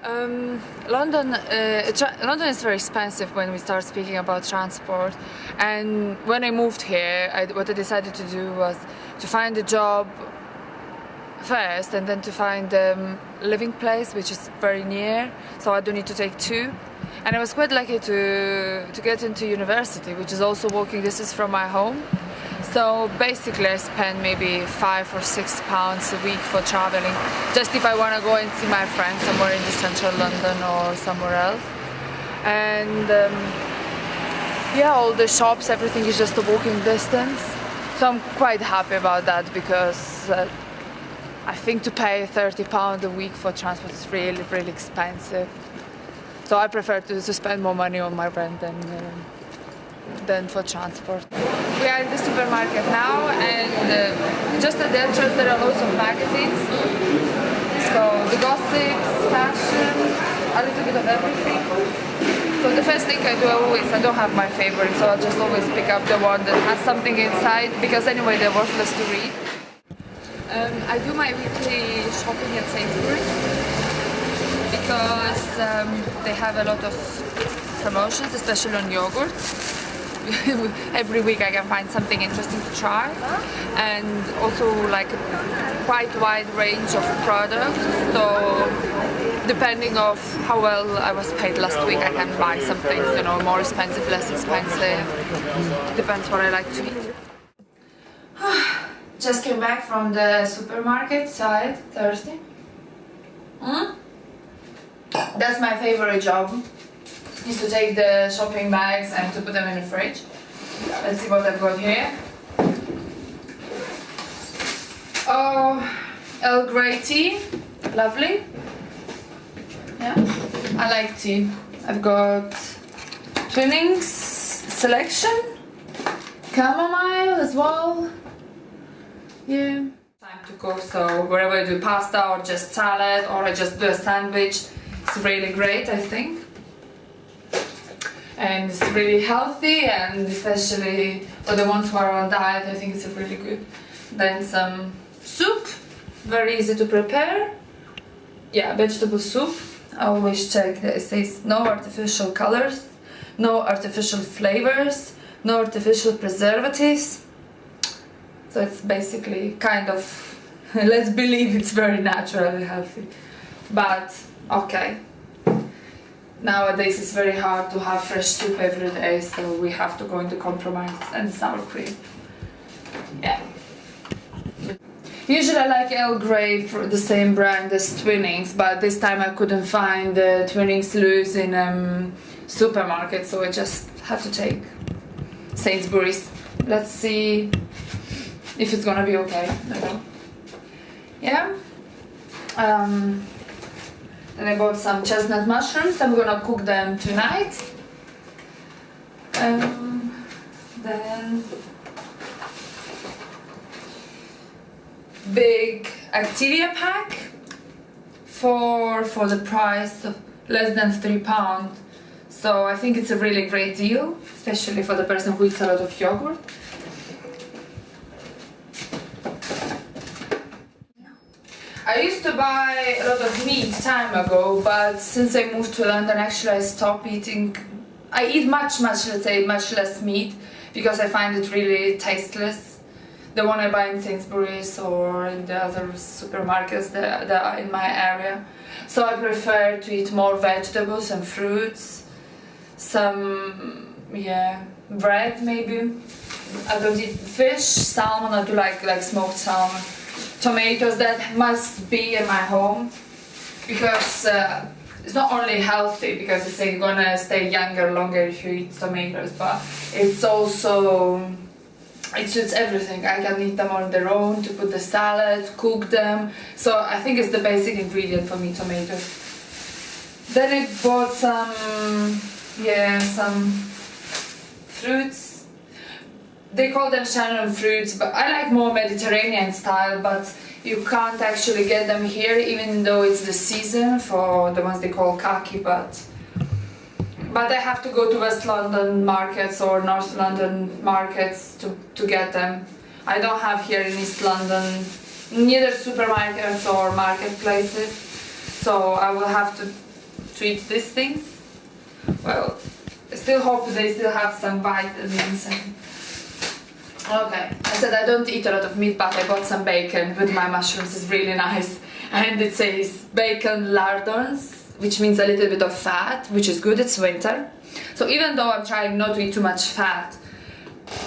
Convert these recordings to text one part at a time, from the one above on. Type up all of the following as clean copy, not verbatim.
London is very expensive when we start speaking about transport. And when I moved here, what I decided to do was to find a job first and then to find a living place which is very near, so I don't need to take two. And I was quite lucky to get into university, which is also walking distance from my home. So basically I spend maybe £5 or £6 a week for traveling, just if I want to go and see my friends somewhere in the central London or somewhere else. And yeah, all the shops, everything is just a walking distance. So I'm quite happy about that, because I think to pay £30 a week for transport is really, really expensive. So I prefer to spend more money on my rent than for transport. We are in the supermarket now, and just at the entrance there are loads of magazines. So the gossips, fashion, a little bit of everything. So the first thing I do I don't have my favorite, so I'll just always pick up the one that has something inside, because anyway they're worthless to read. I do my weekly shopping at Sainsbury's because they have a lot of promotions, especially on yogurt. Every week I can find something interesting to try, and also like a quite wide range of products. So depending of how well I was paid last week, I can buy some things, you know, more expensive, less expensive. Depends what I like to eat. Just came back from the supermarket side, thirsty. That's my favorite job, is to take the shopping bags and to put them in the fridge. Let's see what I've got here. Oh, Earl Grey tea, lovely. Yeah, I like tea. I've got Twinings selection, chamomile as well. Yeah. Time to cook, so wherever I do pasta or just salad or I just do a sandwich, it's really great, I think. And it's really healthy, and especially for the ones who are on diet, I think it's really good. Then some soup, very easy to prepare. Yeah, vegetable soup. I always check that it says no artificial colors, no artificial flavors, no artificial preservatives. So it's basically kind of, let's believe it's very naturally healthy. But okay, nowadays it's very hard to have fresh soup every day, so we have to go into compromises, and sour cream. Yeah. Usually I like Earl Grey for the same brand as Twinings, but this time I couldn't find the Twinings loose in supermarket, so I just have to take Sainsbury's. Let's see if it's gonna be okay. Okay. Yeah. Then I bought some chestnut mushrooms. I'm gonna cook them tonight. Then big Activia pack for the price of less than £3. So I think it's a really great deal, especially for the person who eats a lot of yogurt. I used to buy a lot of meat time ago, but since I moved to London, actually I stopped eating. I eat much less meat, because I find it really tasteless. The one I buy in Sainsbury's or in the other supermarkets that are in my area. So I prefer to eat more vegetables and fruits, some, yeah, bread maybe. I don't eat fish, salmon, I do like smoked salmon. Tomatoes, that must be in my home, because it's not only healthy because it's you're gonna stay younger longer if you eat tomatoes, but it's also, it suits everything. I can eat them on their own, to put the salad, cook them. So I think it's the basic ingredient for me, tomatoes. Then I bought some fruits. They call them Shannon fruits, but I like more Mediterranean style, but you can't actually get them here, even though it's the season for the ones they call kaki, but I have to go to West London markets or North London markets to get them. I don't have here in East London neither supermarkets or marketplaces, so I will have to to eat these things. Well, I still hope they still have some vitamins. Okay, I said I don't eat a lot of meat, but I bought some bacon with my mushrooms. It's really nice. And it says bacon lardons, which means a little bit of fat, which is good. It's winter. So even though I'm trying not to eat too much fat,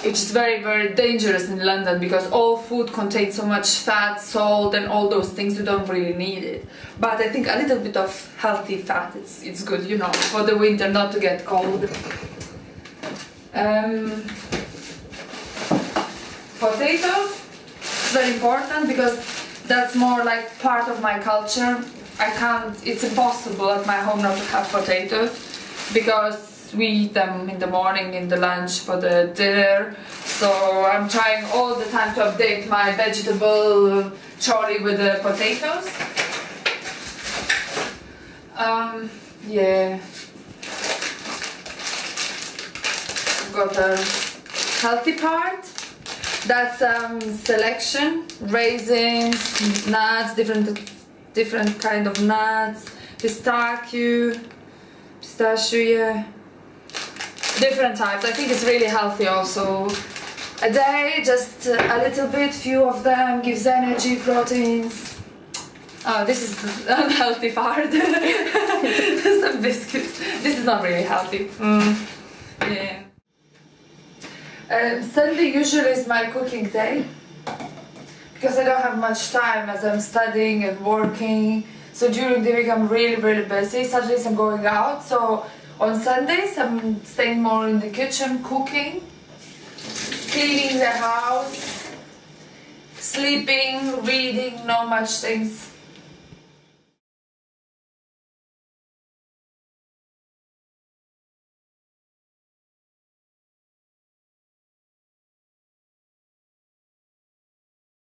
it's very, very dangerous in London because all food contains so much fat, salt, and all those things. You don't really need it. But I think a little bit of healthy fat, it's good, you know, for the winter, not to get cold. Potatoes, very important because that's more like part of my culture. It's impossible at my home not to have potatoes because we eat them in the morning, in the lunch, for the dinner. So I'm trying all the time to update my vegetable trolley with the potatoes. Yeah. I've got a healthy part. That's selection, raisins, nuts, different kind of nuts, pistachio, yeah. Different types. I think it's really healthy also. A day, just a little bit, few of them, gives energy, proteins. Oh, this is the unhealthy part. Some biscuits. This is not really healthy. Yeah. Sunday usually is my cooking day because I don't have much time as I'm studying and working. So during the week I'm really, really busy. Saturdays I'm going out. So on Sundays, I'm staying more in the kitchen, cooking, cleaning the house, sleeping, reading, not much things.